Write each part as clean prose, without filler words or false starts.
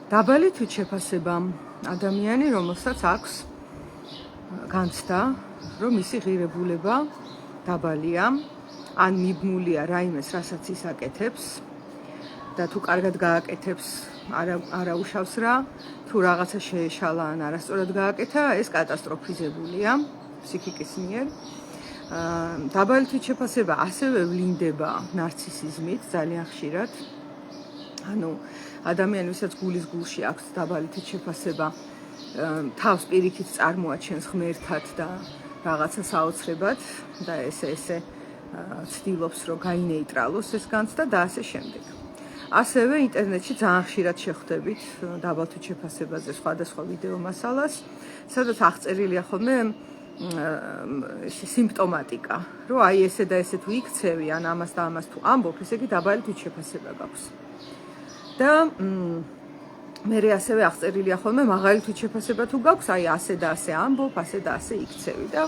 დაბალი თვითშეფასება ადამიანი, რომელსაც აქვს განცდა, რომ მისი ღირებულება დაბალია, ან მიბმულია რაიმეს, რასაც ის აკეთებს და თუ კარგად გააკეთებს, არა უშავს რა, თუ რაღაცა შეეშალა ან არასწორად გააკეთა, ეს კატასტროფიზებულია ფსიქიკის მიერ. დაბალი თვითშეფასება ასევე ვლინდება ნარცისიზმით ძალიან ხშირად. ანუ ადამიანი, ვისაც გულის გულში აქვს დაბალი თვითშეფასება, თავს პირიქით წარმოაჩენს ღმერთად და რაღაცა საოცრებად და ესე ცდილობს, რომ გაინეიტრალოს ეს განცდა და ასე შემდეგ. ასევე ინტერნეტში ძალიან ხშირად შეხვდებით დაბალ თვითშეფასებაზე სხვადასხვა ვიდეო მასალას, სადაც აღწერილია ხოლმე სიმპტომატიკა, რომ აი ესე და ესე თუ იქცევი, ან ამას და ამას თუ ამბობ, ესე იგი დაბალი თვითშეფასება გაქვს. და მე ასევე აღწერილია ხოლმე მაღალი თვითშეფასება თუ გაქვს, აი ასე და ასე ამბობ, ასე და ასე იქცევი და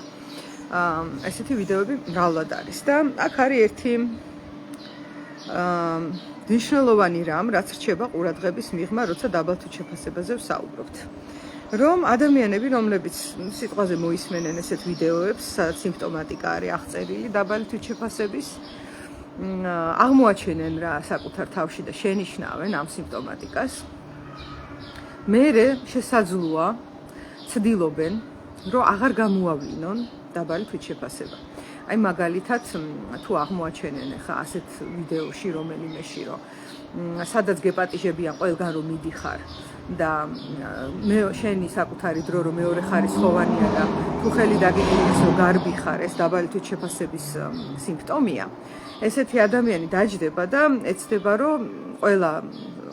ესეთი ვიდეოები მრავლად არის და აქ არის ერთი მნიშვნელოვანი რამ, რაც რჩება ყურადღების მიღმა, როცა დაბალ თვითშეფასებაზე ვსაუბრობთ. რომ ადამიანები, რომლებიც სიტყვაზე მოისმენენ ესეთ ვიდეოებს, სადაც სიმპტომატიკა არის აღწერილი დაბალი თვითშეფასების, აღმოაჩენენ რა საკუთარ თავში და შენიშნავენ ამ სიმპტომატიკას. მერე შესაძლოა ცდილობენ, რომ აღარ გამოავლინონ დაბალი თვითშეფასება. აი მაგალითად, თუ აღმოაჩენენ ხა ასეთ ვიდეოში რომელიმეში, რომ სადაც გეპატიჟებიან ყველგან რომ მიდიხარ და შენი საკუთარი დრო რომ მეორე ხარისხოვანია და თუ ხელი დაგიგინეს რომ გარბი ხარ, ეს დაბალი თვითშეფასების სიმპტომია. ესეთი ადამიანი დაჯდება და ეცდება რომ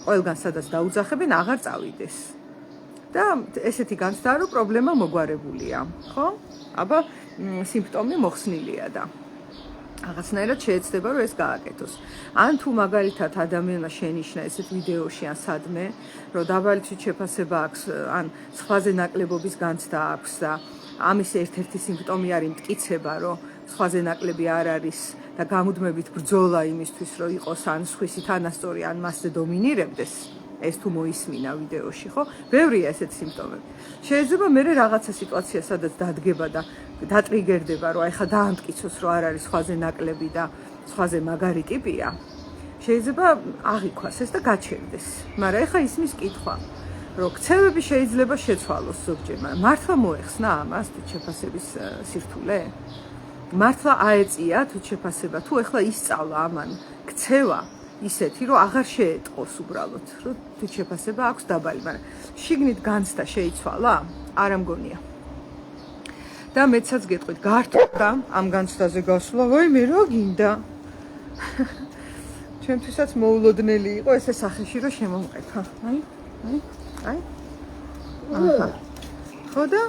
ყველგან სადაც დაუძახებენ აღარ წავიდეს. და ესეთი განცდა რომ პრობლემა მოგვარებულია, ხო? აბა სიმპტომი მოხსნილია და რაღაცნაირად შეეცდება რომ ეს გააკეთოს. ან თუ მაგალითად ადამიანმა შენიშნა ესეთ ვიდეოში ან სადმე, რომ დაბალი თვითშეფასება აქვს, ან სხვაზე ნაკლებობის განცდა აქვს და ამის ერთ-ერთი სიმპტომი არის მტკიცება, რომ სხვაზე ნაკლები არ არის და გამუდმებით ბრძოლა იმისთვის, რომ იყოს ან სხვისი თანასწორი, ან მასზე დომინირებდეს, ეს თუ მოისმინა ვიდეოში, ხო? ბევრია ესეთი სიმპტომები. შეიძლება მე რაღაცა სიტუაცია, სადაც დადგება და დატრიგერდება, რომ აი ხა დაამტკიცოს, რომ არ არის სხვაზე ნაკლები და სხვაზე მაგარი ტიპია. შეიძლება აღიქვას ეს და გაჩერდეს. მაგრამ ეხა ისმის კითხვა, რომ ქცევები შეიძლება შეცვალოს ზოგჯერ, მაგრამ მართლა მოეხსნა ამას თვითშეფასების სირთულე? მართლა აეწია თვითშეფასება, თუ ეხლა ისწავლა ამან ქცევა ისეთი, რომ აღარ შეეტყოს უბრალოდ, რომ თვითშეფასება აქვს დაბალი, მაგრამ შიგნით განცდა შეიცვალა? არა მგონია. და მეცაც გეტყვით, გართულდა ამ განცდაზე გასვლა, ვაიმე რა გინდა? ჩემთვისაც მოულოდნელი იყო ესე სახეში რომ შემომყეფა. აი. აჰა. ხო და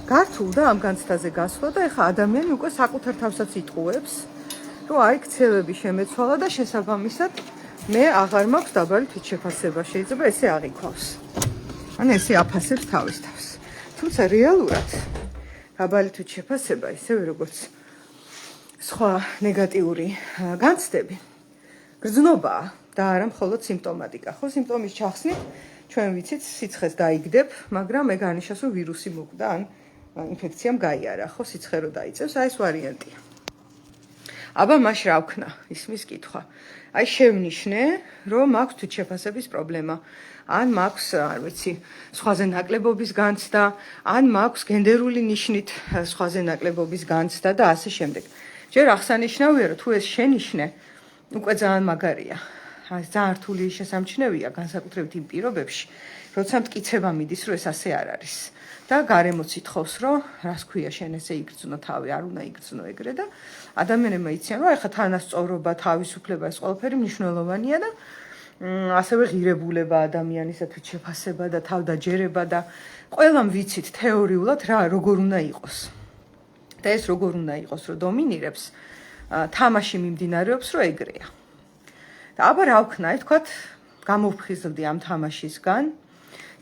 გართულდა ამ განცდაზე გასვლა და ეხა ადამიანი უკვე საკუთარ თავსაც იტყუებს, რომ აი ქცევები შემეცვალა და შესაბამისად მე აღარ მაქვს დაბალი თვითშეფასება, შეიძლება ესე აღიქვავს. ან ესე აფასებს თავის თავს. თუმცა რეალურად დაბალი თვითშეფასება, ისევე როგორც სხვა ნეგატიური განცდები, გრძნობაა და არა მხოლოდ სიმპტომატიკა. ხო, სიმპტომის ჩახსნით ჩვენ ვიცით, სიცხეს დაიგდებ, მაგრამ ეგ არნიშნავს, რომ ვირუსი მოკვდა ან ინფექციამ გაიარა, ხო, სიცხე რო დაიწევს, აი ეს ვარიანტია. აბა მაშ რა ვქნა, ისმის კითხვა. აი შევნიშნე, რომ მაქვს თვითშეფასების პრობლემა, ან მაქვს, არ ვიცი, სხვაზე ნაკლებობის განცდა, ან მაქვს გენდერული ნიშნით სხვაზე ნაკლებობის განცდა და ასე შემდეგ. ჯერ აღსანიშნავია, რომ თუ ეს შენიშნე, უკვე ძალიან მაგარია. ძალიან რთული შესამჩნევია განსაკუთრებით იმ პირობებში, როცა მტკიცება მიდის, რომ ეს ასე არ არის. და გარემოც ითხოვს, რომ რას ქვია შენ ესე იგრძნო თავი, არ უნდა იგრძნო ეგრე და ადამიანებმა იციან, რომ ეხა თანასწორობა, თავისუფლება ეს ყველაფერი მნიშვნელოვანია და ასევე ღირებულება ადამიანისა თვითშეფასება და თავდაჯერება და ყველამ ვიცით თეორიულად რა როგორ უნდა იყოს. და ეს როგორ უნდა იყოს, რომ დომინირებს, თამაში მიმდინარეობს, რომ ეგრეა. და აბა რა ვქნა, თქვათ, გამოვფხიზლდი ამ თამაშისგან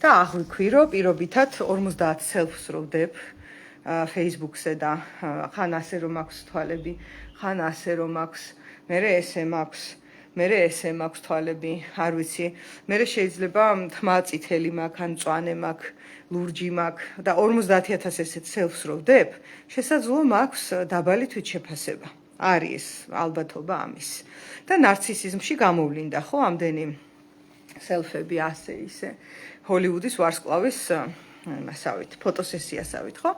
და აღვიქვი, რომ პირობითად 50 self-ს რო ვდებ Facebook-ზე და ხან ასე რომ აქვს თვალები, ხან ასე რომ აქვს, მერე ესე მაქვს, მერე ესე მაქვს თვალები, არ ვიცი. მერე შეიძლება თმა წითელი მაქვს, ან მწვანე მაქვს, ლურჯი მაქვს და 50,000 ესეთ სელფს რო ვდებ, შესაძლოა მაქვს დაბალი თვითშეფასება. არის ალბათობა ამის. და ნარცისიზმში გამოვლინდა ხო ამდენი სელფები ასე ისე ჰოლივუდის ვარსკვლავის მასავით, ფოტოსესიასავით, ხო?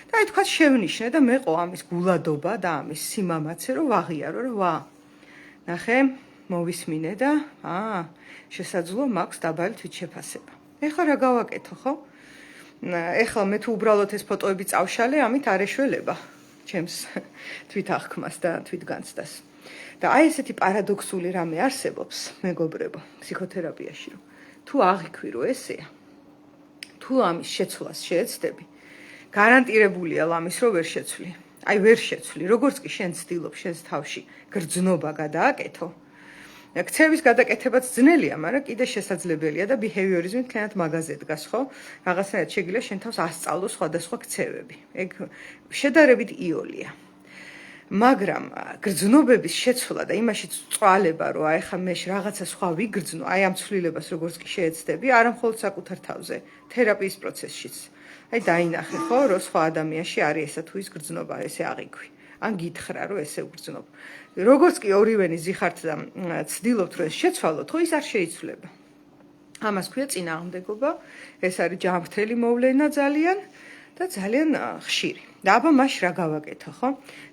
და აი თქვა შევნიშნე და მეყო ამის გულადობა და ამის სიმამაცე რომ ვაღიარო, რომ ნახე, მოვისმინე და შესაძლოა მაქვს დაბალი თვითშეფასება. ეხლა რა გავაკეთო, ხო? ეხლა მე თუ უბრალოდ ეს ფოტოები წავშალე, ამით არ ეშველება ჩემს თვითახქმას და თვითგანცდას. და აი ესეთი პარადოქსული რამე არსებობს, მეგობრებო, ფსიქოთერაპიაში, რომ თუ აღიქვი რომ ესეა, თუ ამის შეცვლას შეეცდები, გარანტირებულია ამის რომ ვერ შეცვლი. აი ვერ შეცვლი, როგორც კი შენ ცდილობ შენს თავში გრძნობა გადააკეთო. ქცევის გადაკეთებაც ძნელია, მაგრამ კიდე შესაძლებელია და ბიჰევიორიზმი თქვენად მაგაზე დგას, ხო? რაღაცნაირად შეგიძლია შენ თავს ასწავლო სხვადასხვა ქცევები. ეგ შედარებით იოლია. მაგრამ გრძნობების შეცვლა და იმაშიც წვალება, რომ აი ხა მე რაღაცა სხვა ვიგრძნო, აი ამ ცვლილებას როგორც კი შეეცდები, არა მხოლოდ საკუთარ თავზე, თერაპიის პროცესშიც. აი დაინახე, ხო, რომ სხვა ადამიანში არის ესა თუ ის გრძნობა, ესე აღიქვი. ან გითხრა, რომ ესე უგრძნობ. როგორც კი ორივენი ზიხართ და ცდილობთ, რომ ეს შეცვალოთ, ხო ის არ შეიცვლება. ამას ქვია წინააღმდეგობა, ეს არის ჯანმრთელი მოვლენა ძალიან და ძალიან ხშირი. და აბა მაშ რა გავაკეთო, ხო?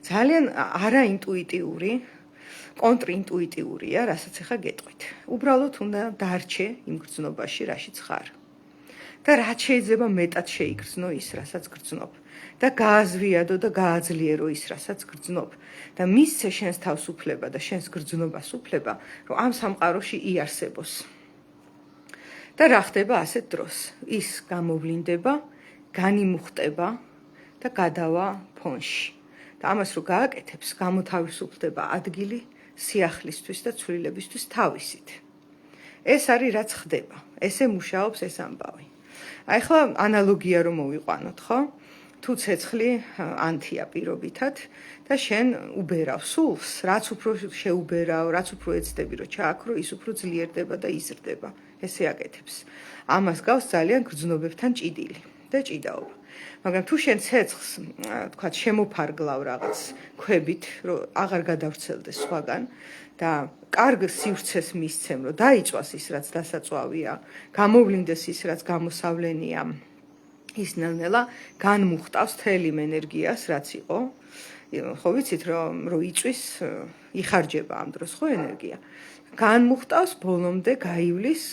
ძალიან არაინტუიტიური, კონტრინტუიტიურია, რასაც ახლა გეტყვით. უბრალოდ უნდა დარჩე იმ გრძნობაში, რაშიც ხარ. და რაც შეიძლება მეტად შეიგრძნო ის, რასაც გრძნობ. და გააზვიადო და გააძლიერო ის, რასაც გრძნობ. და მისცე შენს თავს უფლება და შენს გრძნობას უფლება, რომ ამ სამყაროში იარსებოს. და რა ხდება ასეთ დროს? ის გამოვლინდება, განიმუხტება და გადავა ფონში. და ამას რო გააკეთებს, გამოთავისუფლდება ადგილი სიახლისთვის და ცვლილებისთვის თავისით. ეს არის რაც ხდება. ესე მუშაობს ეს ამბავი. აი ხლა ანალოგია რომ მოვიყვანოთ, ხო? თუ ცეცხლი ანთია პირობითად და შენ უბერავ სულს, რაც უფრო შეუბერავ, რაც უფრო ეცდები რომ ჩააქრო, ის უფრო ძლიერდება და იზრდება. ესე აკეთებს. ამას გავს ძალიან გრძნობებთან ჭიდილი და ჭიდაობა. მაგრამ თუ შენ ცეცხლს, თქვა, შემოფარგლავ რაღაც ქვებით, რომ აღარ გადავრცელდეს სხვაგან და კარგ სივრცეს მისცემ, რომ დაიწვას ის, რაც დასაწვავია, გამოვლინდეს ის, რაც გამოსავლენია, ის ნელ-ნელა განმუხტავს თელ იმ ენერგიას, რაც იყო. ხო ვიცით, რომ იწვის, იხარჯება ამ დროს ხო ენერგია. განმუხტავს ბოლომდე გაივლის,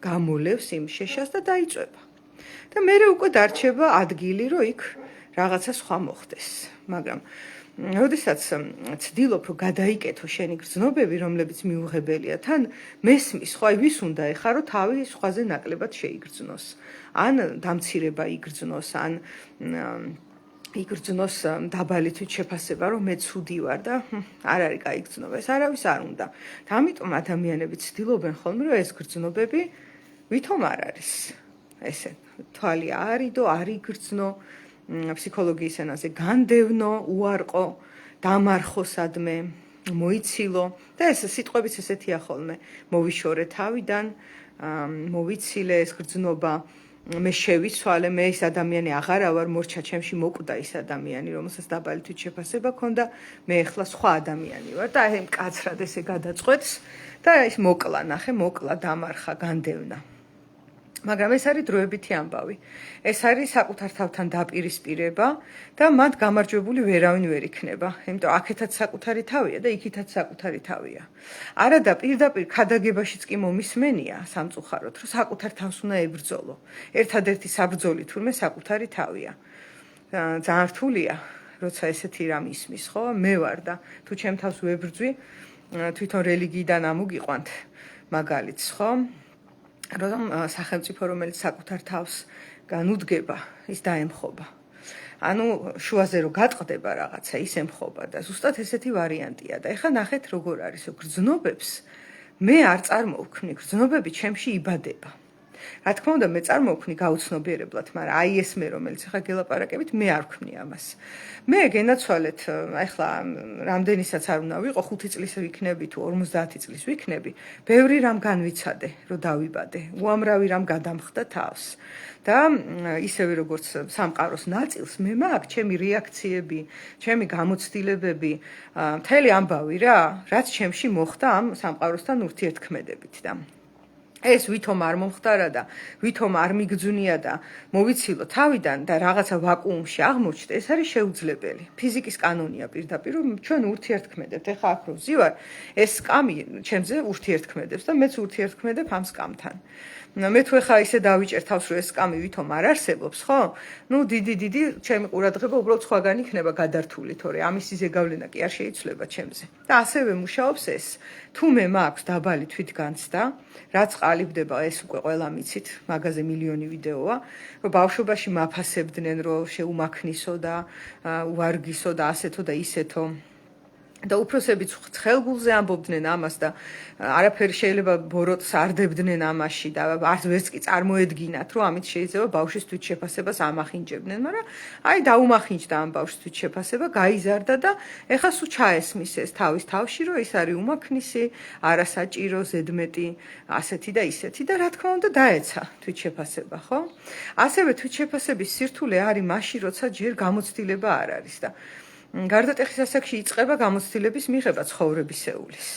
გამოლევს იმ შეშას და დაიწვება. და მერე უკვე დარჩება ადგილი, რომ იქ რაღაცა სხვა მოხდეს. მაგრამ როდესაც ცდილობ, რომ გადაიკეთო შენი გრძნობები, რომლებიც მიუღებელია, თან მესმის, ხო, აი ვის უნდა ეხა, რომ თავი სხვაზე ნაკლებად შეიგრძნოს. ან დამცირება იგრძნოს, ან იგრძნოს დაბალი თვითშეფასება, რომ მე ცუდი ვარ და არ არის კაი გრძნობა. ეს არავის არ უნდა. და ამიტომ ადამიანები ცდილობენ ხოლმე, რომ ეს გრძნობები ვითომ არ არის. ესე თვალი არიდო, არ იგრძნო, ფსიქოლოგიის ენაზე განდევნო, უარყო, დამარხო სადმე, მოიცილო და ეს სიტყვებიც ესეთია ხოლმე. მოვიშორე თავიდან, მოვიცილე ეს გრძნობა, მე შევიცვალე, მე ის ადამიანი აღარა ვარ, მორჩა ჩემში მოკვდა ის ადამიანი, რომელსაც დაბალი თვითშეფასება ჰქონდა, მე ახლა სხვა ადამიანი ვარ და აი მკაცრად ესე გადაწყვეტს და ის მოკლა, ნახე, მოკლა, დამარხა, განდევნა. მაგრამ ეს არის დროებითი ამბავი. ეს არის საკუთარ თავთან დაპირისპირება და მათ გამარჯვებული ვერავინ ვერ იქნება. იმიტომ აქეთაც საკუთარი თავია და იქითაც საკუთარი თავია. არადა პირდაპირ ქადაგებაშიც კი მომისმენია სამწუხაროდ, რომ საკუთარ თავს უნდა ებრძოლო. ერთადერთი საბრძოლი თურმე საკუთარი თავია. ძალიან რთულია, როცა ესეთი რამ ისმის, ხო? მე ვარ და თუ ჩემ თავს ვებრძვი, თვითონ რელიგიიდან ამოგიყვანთ მაგალითს, ხო? რომ სახელმწიფო რომელიც საკუთარ თავს განუდგება, ის დაემხობა. ანუ შუაზე რო გატყდება რაღაცა, ის ემხობა და ზუსტად ესეთი ვარიანტია და ეხლა ნახეთ როგორ არის, გრძნობებს მე არ წარმოვქმნი, გრძნობები ჩემში იბადება. რა თქმა უნდა მე წარმოვქნი გაუცნობიერებლად, მაგრამ აი ეს მე რომელიც ახლა გელაპარაკებით, მე არ ვქმნი ამას. მე გენაცვალეთ, ახლა რამდენისაც არ უნდა ვიყო, 5 წლის ვიქნები თუ 50 წლის ვიქნები, ბევრი რამ განვიცადე, რომ დავიბადე. უამრავი რამ გადამხდა თავს. და ისევე როგორც სამყაროს ნაწილს, მე მაქვს ჩემი რეაქციები, ჩემი გამოცდილებები, მთელი ამბავი რა, რაც ჩემში მოხდა ამ სამყაროსთან ურთიერთქმედებით და ეს ვითომ არ მომხდარა და ვითომ არ მიგძვნია და მოვიცილო თავიდან და რაღაცა ვაკუუმში აღმოჩნდა, ეს არის შეუძლებელი. ფიზიკის კანონია პირდაპირ, რომ ჩვენ ურთიერთქმედებთ. ეხლა აქ რო ვზივარ, ეს სკამი ჩემზე ურთიერთქმედებს და მეც ურთიერთქმედებ ამ სკამთან. მე თუ ეხლა ისე დავიჭერ თავს, რომ ეს სკამი ვითომ არ არსებობს, ხო? ნუ დიდი ჩემი ყურადღება უბრალოდ სხვაგან იქნება გადართული, თორე ამისი ზეგავლენა კი არ შეიძლება ჩემზე. და ასევე მუშაობს ეს. თუ მე მაქვს დაბალი თვითგანცდა, რაც ყალიბდება, ეს უკვე ყველა მიცით, მაგაზე მილიონი ვიდეოა, რომ ბავშვობაში მაფასებდნენ, რომ შეუმაქნისო და უარგისო და ასეთო და ისეთო. და უფროსებიც ხელგულზე ამბობდნენ ამას და არაფერი შეიძლება ბოროტს არ დებდნენ ამაში და არც ვერც კი წარმოედგინათ, რომ ამით შეიძლება ბავშვის თვითშეფასებას ამახინჯებდნენ, მაგრამ აი დაუმახინჯდა ამ ბავშვის თვითშეფასება, გაიზარდა და ეხლა სულ ჩაესმის ეს თავის თავში, რომ ის არის უმაქნისი, არასაჭირო, ზედმეტი, ასეთი და ისეთი და რა თქმა უნდა დაეცა თვითშეფასება, ხო? ასევე თვითშეფასების სირთულე არის მაშინ, როცა ჯერ გამოცდილება არ არის და გარდატეხის ასაკში იწყება გამოცდილების მიღება ცხოვრებისეულის.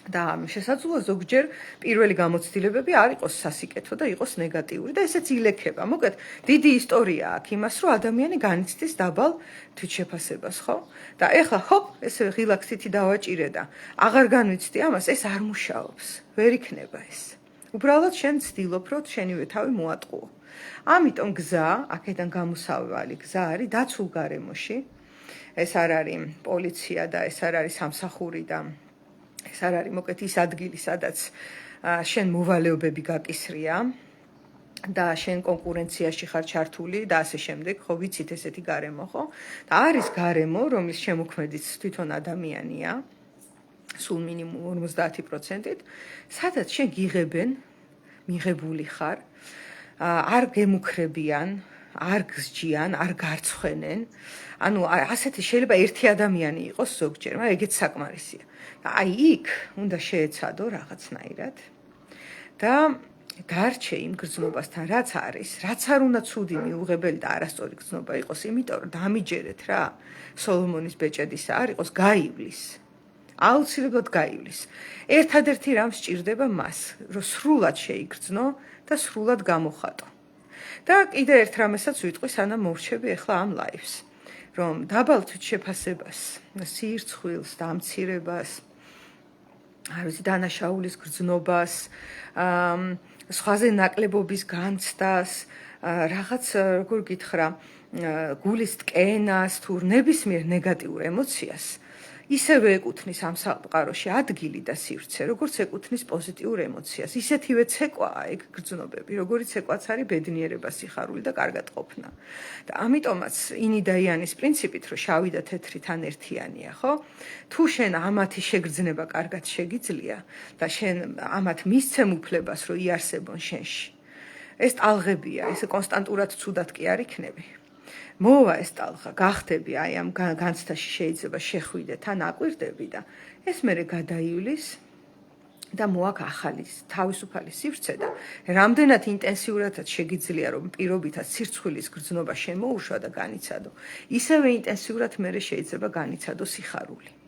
და შესაძლოა ზოგჯერ პირველი გამოცდილებები არ იყოს სასიკეთო და იყოს ნეგატიური და ესეც ილექება. მოკლედ, დიდი ისტორია აქვს იმას, რომ ადამიანი განიცდის დაბალ თვითშეფასებას, ხო? და ეხლა ჰოპ, ესე ღილაკსითი დავაჭირე და აღარ განვიცდი ამას, ეს არ მუშაობს. ვერ იქნება ეს. უბრალოდ შენ ცდილობ, რომ შენივე თავი მოატყუო. ამიტომ გზა, აქედან გამოსავალი გზა არის დაცულ გარემოში. ეს არ არის პოლიცია და ეს არ არის სამსახური და ეს არ არის მოკლედ ის ადგილი, სადაც შენ მოვალეობები გაკისრია და შენ კონკურენციაში ხარ ჩართული და ასე შემდეგ, ხო ვიცით ესეთი გარემო, ხო? და არის გარემო, რომლის შემოქმედიც თვითონ ადამიანია, სულ მინიმუმ 50%-ით, სადაც შენ გიღებენ, მიღებული ხარ, არ გემუქრებიან, არ გსჯიან, არ გარცხვენენ. ანუ ასეთი შეიძლება ერთი ადამიანი იყოს ზოგჯერ, მაგრამ ეგეც საკმარისია. და აი იქ უნდა შეეცადო რაღაცნაირად და დარჩე იმ გრძნობასთან, რაც არის, რაც არ უნდა ცუდი, მიუღებელი და არასწორი გრძნობა იყოს, იმიტომ რომ დამიჯერეთ რა, სოლომონის ბეჭედისა არ იყოს, გაივლის. აუცილებლად გაივლის. ერთადერთი რამ სჭირდება მას, რომ სრულად შეიგრძნო და სრულად გამოხატო. და კიდე ერთ რამესაც ვიტყვი, სანამ მოვრჩები ახლა ამ ლაივს, რომ დაბალ თვითშეფასებას, სირცხვილს, დამცირებას, არ ვიცი, დანაშაულის გრძნობას, სხვაზე ნაკლებობის განცდას, რაღაც, როგორ გითხრა, გულის ტკენას თუ ნებისმიერ ნეგატიურ ემოციას, ისევე ეკუთვნის ამ სამყაროში ადგილი და სივრცე, როგორც ეკუთვნის პოზიტიურ ემოციას. ისეთივე ცეკვაა ეგ გრძნობები, როგორც ცეკვაც არის ბედნიერება, სიხარული და კარგად ყოფნა. და ამიტომაც ინი და იანის პრინციპით, რომ შავი და თეთრი თან ერთიანია, ხო? თუ შენ ამათი შეგრძნება კარგად შეგიძლია და შენ ამათ მისცემ უფლებას, რომ იარსებონ შენში. ეს ტალღებია, ეს კონსტანტურად ცუდად კი არ იქნები. მოვა ეს ტალღა, გახდები აი ამ განცდაში შეიძლება შეხვიდე, თან აკვირდები და ეს მერე გადაივლის და მოაქვს ახალი თავისუფალი სივრცე და რამდენად ინტენსიურადაც შეგიძლია რომ პირობითად სირცხვილის გრძნობა შემოუშვა და განიცადო, ისევე ინტენსიურად მერე შეიძლება განიცადო სიხარული.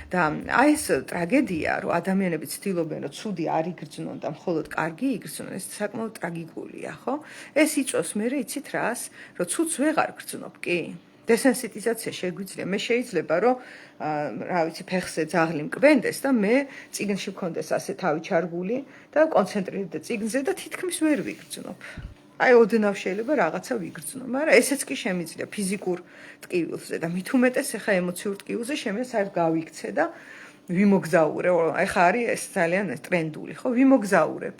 და აი ეს ტრაგედია, რომ ადამიანები ცდილობენ, რომ ცუდი არ იგრძნონ და მხოლოდ კარგი იგრძნონ, ეს საკმაოდ ტრაგიკულია, ხო? ეს იწვევს მერე იცით რას, რომ ცუდს ვეღარ გრძნობ, კი? დესენსიტიზაცია შეგვიძლია, მე შეიძლება, რომ რა ვიცი, ფეხზე ძაღლი მკვენდეს და მე წიგნში მქონდეს ასე თავი ჩარგული და კონცენტრირდე წიგნზე და თითქმის ვერ ვიგრძნობ. აი ოდნავ შეიძლება რაღაცა ვიგრძნო, მაგრამ ესეც კი შემიძლია ფიზიკურ ტკივილზე და მით უმეტეს ახლა ემოციურ ტკივილზე შემიძლია გავიქცე და ვიმოგზაურე. ახლა არის ეს ძალიან ტრენდული, ხო? ვიმოგზაურებ.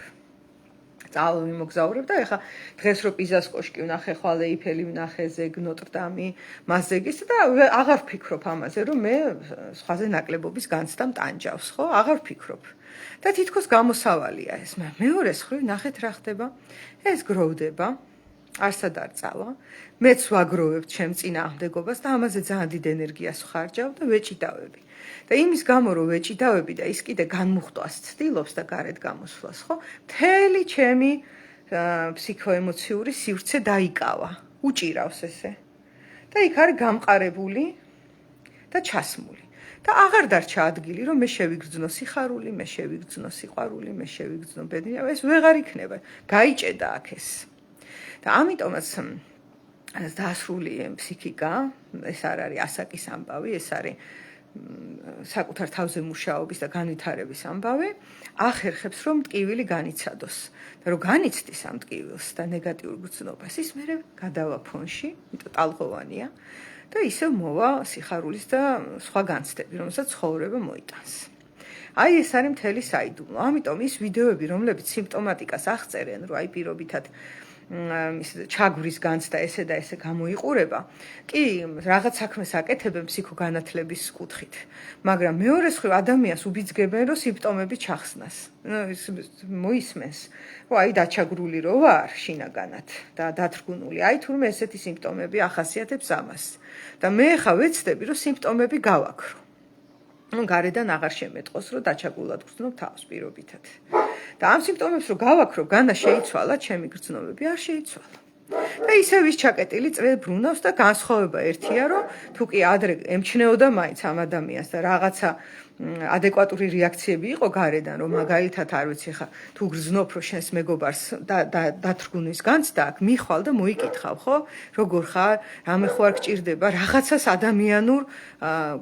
ვიმოგზაურებ და ახლა დღეს რო პიზას კოშკი ვნახე, ხვალ ეიფელი ვნახე, ზეგ ნოტრდამი, მასზეგის და აღარ ვფიქრობ ამაზე, რომ მე სხვაზე ნაკლებობის განცდამ ტანჯავს, ხო? აღარ ვფიქრობ. და თითქოს გამოსავალია ეს, მეორე მხრივ ნახეთ რა ხდება, ეს გროვდება, არსად არ წავა, მეც ვაგროვებ ჩემ წინააღმდეგობას და ამაზე ძალიან დიდ ენერგიას ვხარჯავ და ვეჭიდავები. და იმის გამო რომ ვეჭიდავები და ის კიდე განმუხტვას ცდილობს და გარეთ გამოსვლას, ხო? მთელი ჩემი ფსიქოემოციური სივრცე დაიკავა, უჭირავს ესე. და იქ არის გამყარებული და ჩასმული. და აღარ დარჩა ადგილი, რომ მე შევიგრძნო სიხარული, მე შევიგრძნო სიყვარული, მე შევიგრძნო ბედნიერება, ეს ვეღარ იქნება. გაიჭედა აქ ეს. და ამიტომაც დასრული ფსიქიკა, ეს არ არის ასაკის ამბავი, ეს არის საკუთარ თავზე მუშაობის და განვითარების ამბავი, ახერხებს რომ მტკივილი განიცადოს. და რომ განიცდის ამ მტკივილს და ნეგატიურ გრძნობას, ის მერე გადავა ფონში, იმიტომ ტალღოვანია და ისევ მოვა სიხარულის და სხვა განცდები, რომელსაც ცხოვრება მოიტანს. აი ეს არის მთელი საიდუმლო. ამიტომ ის ვიდეოები, რომლებიც სიმპტომატიკას აღწერენ, რომ აი პირობითად ჩაგვრის განცდა ესე და ესე გამოიყურება, კი რაღაც საქმეს აკეთებენ ფსიქოგანათლების კუთხით, მაგრამ მეორე მხრივ ადამიანს უბიძგებენ, რომ სიმპტომები ჩახსნას. მოისმენს, რომ აი დაჩაგრული რო ვარ შინაგანად და დათრგუნული, აი თურმე ესეთი სიმპტომები ახასიათებს ამას. და მე ხა ვეცდები, რომ სიმპტომები გავაქრო. გარედან აღარ შემეტყოს, რომ დაჩაგრულად გრძნობ თავს პირობითად. და ამ სიმპტომებს რო გავაქრო, განა შეიცვალა ჩემი გრძნობები, არ შეიცვალა. და ისევ ის ჩაკეტილი წრე ბრუნავს და განსხვავება ერთია, რომ თუ კი ადრე ემჩნეოდა მაინც ამ ადამიანს და რაღაცა ადეკვატური რეაქციები იყო გარედან, რომ მაგალითად არ ვიცი ხა თუ გრძნობ რომ შენს მეგობარს დათრგუნის განცდა აქვს, მიხვალ და მოიკითხავ, ხო? როგორ ხარ? რამე ხო არ გჭირდება? რაღაცას ადამიანურ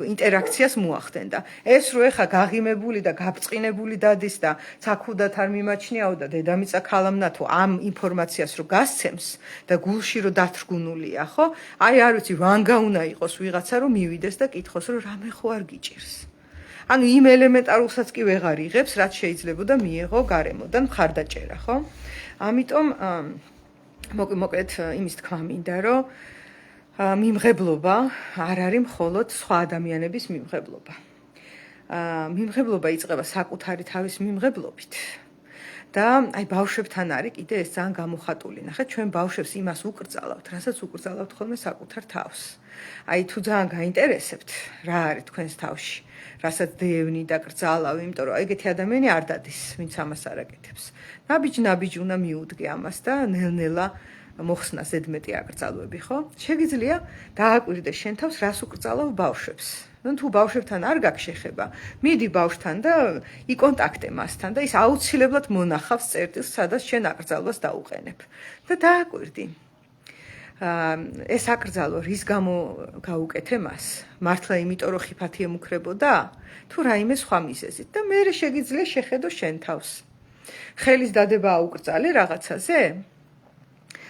ინტერაქციას მოახდენდა. ეს რო ეხა გაღიმებული და გაბწყინებული დადის და ცაქუდათ არ მიმაჩნიაო და დედამიწა ქალამნა თუ ამ ინფორმაციას რო გასცემს და გულში რო დათრგუნულია, ხო? აი არ ვიცი, ვანგა უნდა იყოს ვიღაცა რომ მივიდეს და კითხოს რომ რამე ხო არ გიჭირს. ანუ იმ ელემენტარულსაც კი ვეღარ იღებს, რაც შეიძლებოდა მიეღო გარემოდან მხარდაჭერა, ხო? ამიტომ მოკლედ იმის თქვა მინდა, რომ მიმღებლობა არ არის მხოლოდ სხვა ადამიანების მიმღებლობა. მიმღებლობა იწყება საკუთარი თავის მიმღებლობით. და აი ბავშვებთან არის კიდე ეს ძალიან გამოხატული. ნახეთ, ჩვენ ბავშვებს იმას უკრძალავთ, რასაც უკრძალავთ ხოლმე საკუთარ თავს. აი თუ ძალიან გაინტერესებთ, რა არის თქვენს თავში, რასაც დევნი და კრძალავ, იმიტომ რომ ეგეთი ადამიანი არ დადის, ვინც ამას არ აკეთებს. ნაბიჯ-ნაბიჯ უნდა მიუდგე ამას და ნელ-ნელა მოხსნა ზედმეტი აკრძალვები, ხო? შეგიძლია დააკვირდეს შენ თავს, რას უკრძალავ ბავშვებს. თუ ბავშვებთან არ გაქვს შეხება, მიდი ბავშვთან და იკონტაქტე მასთან და ის აუცილებლად მონახავს წერტილს, სადაც შენ აკრძალვას დაუყენებ. და დააკვირდი. ეს აკრძალვა რის გამო გაუკეთე მას? მართლა იმიტომ რომ ხიფათი ემუქრებოდა? თუ რაიმე სხვა მიზეზით და მე შეგიძლია შეხედო შენ თავს. ხელის დადება აუკრძალე რაღაცაზე?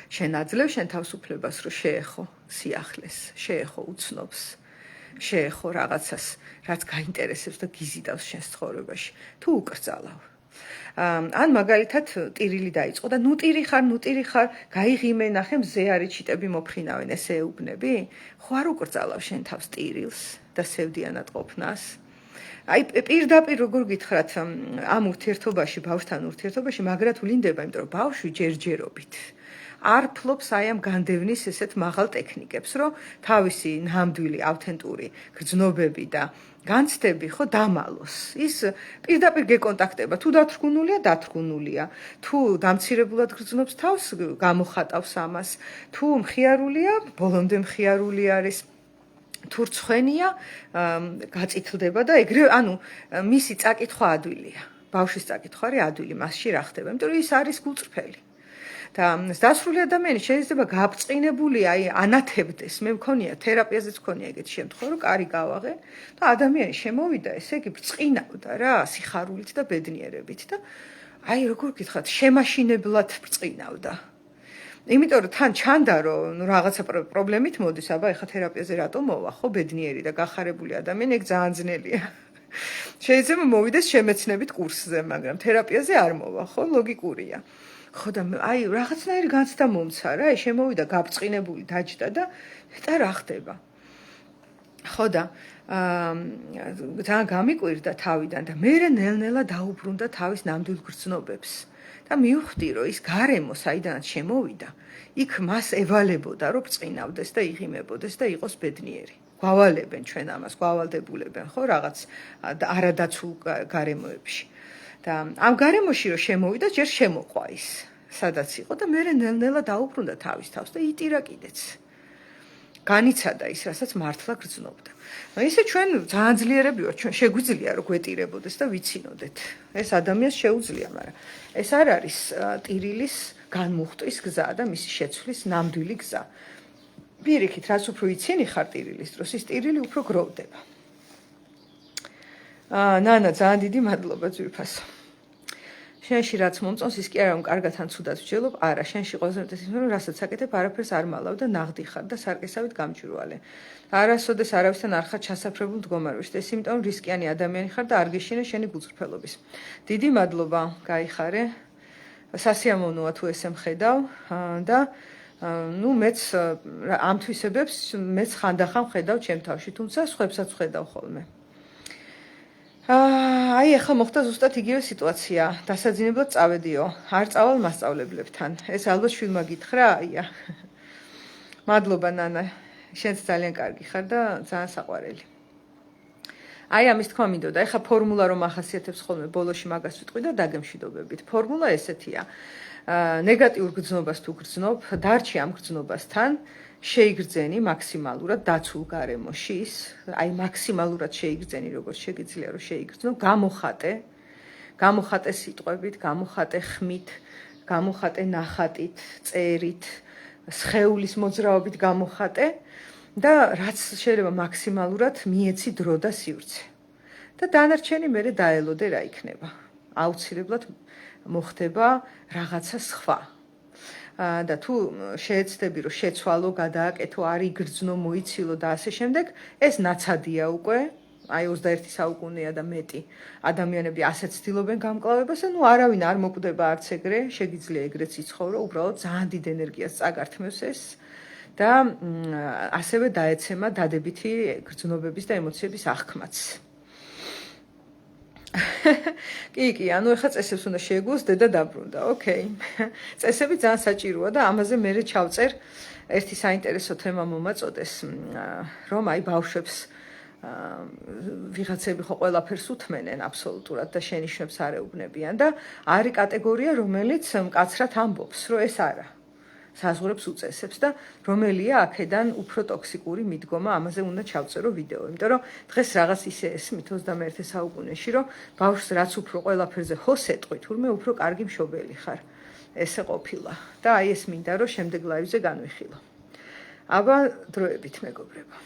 შენ აძლევ შენ თავისუფლებას რომ შეეხო სიახლეს, შეეხო უცნობს. შეეხო რაღაცას, რაც გაინტერესებს და გიზიდავს შენს ცხოვრებაში, თუ უკრძალავ. ან მაგალითად ტირილი დაიწყო და ნუ ტირი ხარ, გაიღიმე, ნახე მზე არის ჩიტები მოფრინავენ, ესე ეუბნები? ხო არ უკრძალავ შენ თავს ტირილს და სევდიანად ყოფნას? აი პირდაპირ როგორ გითხრათ ამ ურთიერთობაში, ბავშვთან ურთიერთობაში, მაგრად ვლინდება, იმიტომ რომ ბავშვი ჯერჯერობით არ ფლობს აი ამ განდევნის ესეთ მაღალ ტექნიკებს, რომ თავისი ნამდვილი ავთენტური გრძნობები და განცდები ხო დამალოს. ის პირდაპირ გეკონტაქტება, თუ დათრგუნულია, თუ დამცირებულად გრძნობს თავს, გამოხატავს ამას, თუ მხიარულია, ბოლომდე მხიარული არის. თუ რცხვენია, გაწითლდება და ეგრევე, ანუ მისი წაკითხვა ადვილია. ბავშვის წაკითხვა არის ადვილი, მასში რა ხდება, იმიტომ რომ ის არის გულწრფელი. და დასრული ადამიანი შეიძლება გაბწყინებული, აი ანათებდეს. მე მქონია თერაპიაზეც მქონია ეგეთი შემთხვევა, რომ კარი გავაღე და ადამიანი შემოვიდა, ესე იგი ბრწყინავდა რა, სიხარულით და ბედნიერებით და აი როგორ გითხრათ, შემაშინებლად ბრწყინავდა. იმიტომ რომ თან ჩანდა რომ რაღაცა პრობლემით მოდის, აბა ეხა თერაპიაზე რატომ მოვა, ხო ბედნიერი და გახარებული ადამიანი, ეგ ძალიან ძნელია. შეიძლება მოვიდეს შემეცნებით კურსზე, მაგრამ თერაპიაზე არ მოვა, ხო ლოგიკურია. ხო და აი რაღაცნაირი განცდა მომცა რა, შემოვიდა გაბწყინებული, დაჯდა და რა ხდება. ხო და ძალიან გამიკვირდა თავიდან და მე ნელ-ნელა დაუბრუნდა თავის ნამდვილ გრძნობებს და მივხვდი რომ ის გარემო საიდანაც შემოვიდა იქ მას ევალებოდა რომ ბრწყინავდეს და იღიმებოდეს და იყოს ბედნიერი გვავალებენ ჩვენ ამას გვავალდებულებენ ხო რაღაც არადაცულ გარემოებში და ამ გარემოში რომ შემოვიდა ჯერ შემოყვა ის სადაც იყო და მე ნელ-ნელა დაუბრუნდა თავის თავს და იტირა კიდეც განიცადა ის, რასაც მართლა გრძნობდა. ისე ჩვენ ძალიან ძლიერები ვართ, ჩვენ შეგვიძლია რომ გვეტირებოდეს და ვიცინოდეთ. ეს ადამიანს შეუძლია, მაგრამ ეს არ არის ტირილის განმუხტვის გზა და მისი შეცვლის ნამდვილი გზა. პირიქით, რაც უფრო იცინი ხარ ტირილის დროს, ის ტირილი უფრო გროვდება. ნანა, ძალიან დიდი მადლობა ძვირფასო. შენში რაც მომწონს ის კი არა რომ კარგად ან ცუდად ვჯელობ, არა, შენში ყოველდღიურად ის რომ რასაც აკეთებ, არაფერს არ მალავ და ნაღდი ხარ და სარკესავით გამჭვირვალე. არასოდეს არავისთან არ ხარ ჩასაფრებულ მდგომარეობაში. ეს იმიტომ რომ რისკიანი ადამიანი ხარ და არ გეშინე შენი გულწრფელობის. დიდი მადლობა, გაიხარე. სასიამოვნოა თუ ესე მხედავ და ნუ მეც ამ თვისებებს მეც ხანდახან ვხედავ ჩემ თავში, თუმცა სხვებსაც ვხედავ ხოლმე. აი ახლა მოხდა ზუსტად იგივე სიტუაცია. დასაძინებლად წავედიო. არ წავალ მასწავლებლებთან. ეს ალბათ შვილმა გითხრა, აია. მადლობა ნანა. შენც ძალიან კარგი ხარ და ძალიან საყვარელი. აი ამის თქვა მინდოდა. ეხლა ფორმულა რომ ახასიათებს ხოლმე ბოლოში მაგას ვიტყვი და დაგემშვიდობებით. ფორმულა ესეთია. ნეგატიურ გრძნობას თუ გრძნობ, დარჩი ამ გრძნობასთან. შეიგრძენი მაქსიმალურად დაცულ გარემოში ის, აი მაქსიმალურად შეიგრძენი როგორც შეგიძლია რომ შეიგრძნო, გამოხატე სიტყვებით, გამოხატე ხმით, გამოხატე ნახატით, წერით, სხეულის მოძრაობით გამოხატე და რაც შეიძლება მაქსიმალურად მიეცი დრო და სივრცე. და დანარჩენი მერე დაელოდე რა იქნება. აუცილებლად მოხდება რაღაცა სხვა. და თუ შეეცდები რომ შეცვალო, გადააკეთო, არ იგრძნო, მოიცილო და ასე შემდეგ, ეს ნაცადია უკვე, აი 21 საუკუნეა და მეტი ადამიანები ასეც ცდილობენ გამკლავებას, ანუ არავინ არ მოკვდება არც ეგრე, შეგიძლია ეგრეც იცხოვრო, უბრალოდ ძალიან დიდ ენერგიას წაგართმევს ეს და ასევე დაეცემა დადებითი გრძნობების და ემოციების აღქმაც. კი, ანუ ეხლა წესებს უნდა შეეგუოს დედა დაბრუნდა. ოკეი. წესები ძალიან საჭიროა და ამაზე მე ჩავწერ ერთი საინტერესო თემა მომაწოდეს, რომ აი ბავშვებს ვიღაცები ხო ყველაფერს უთმენენ აბსოლუტურად და შენიშვნებს არ ეუბნებიან და არის კატეგორია, რომელიც მკაცრად ამბობს, რომ ეს არა. საზღვრებს უწესებს და რომელია აქედან უფრო ტოქსიკური მიდგომა, ამაზე უნდა ჩავწერო ვიდეო, იმიტომ რომ დღეს რაღაც ისე ესმით 21 საუკუნეში, რომ ბავშვს რაც უფრო ყველაფერზე ჰოს ეტყვი, თურმე უფრო კარგი მშობელი ხარ. ესე ყოფილა და აი ეს მინდა რომ შემდეგ ლაივზე განვიხილო. აბა დროებით მეგობრებო.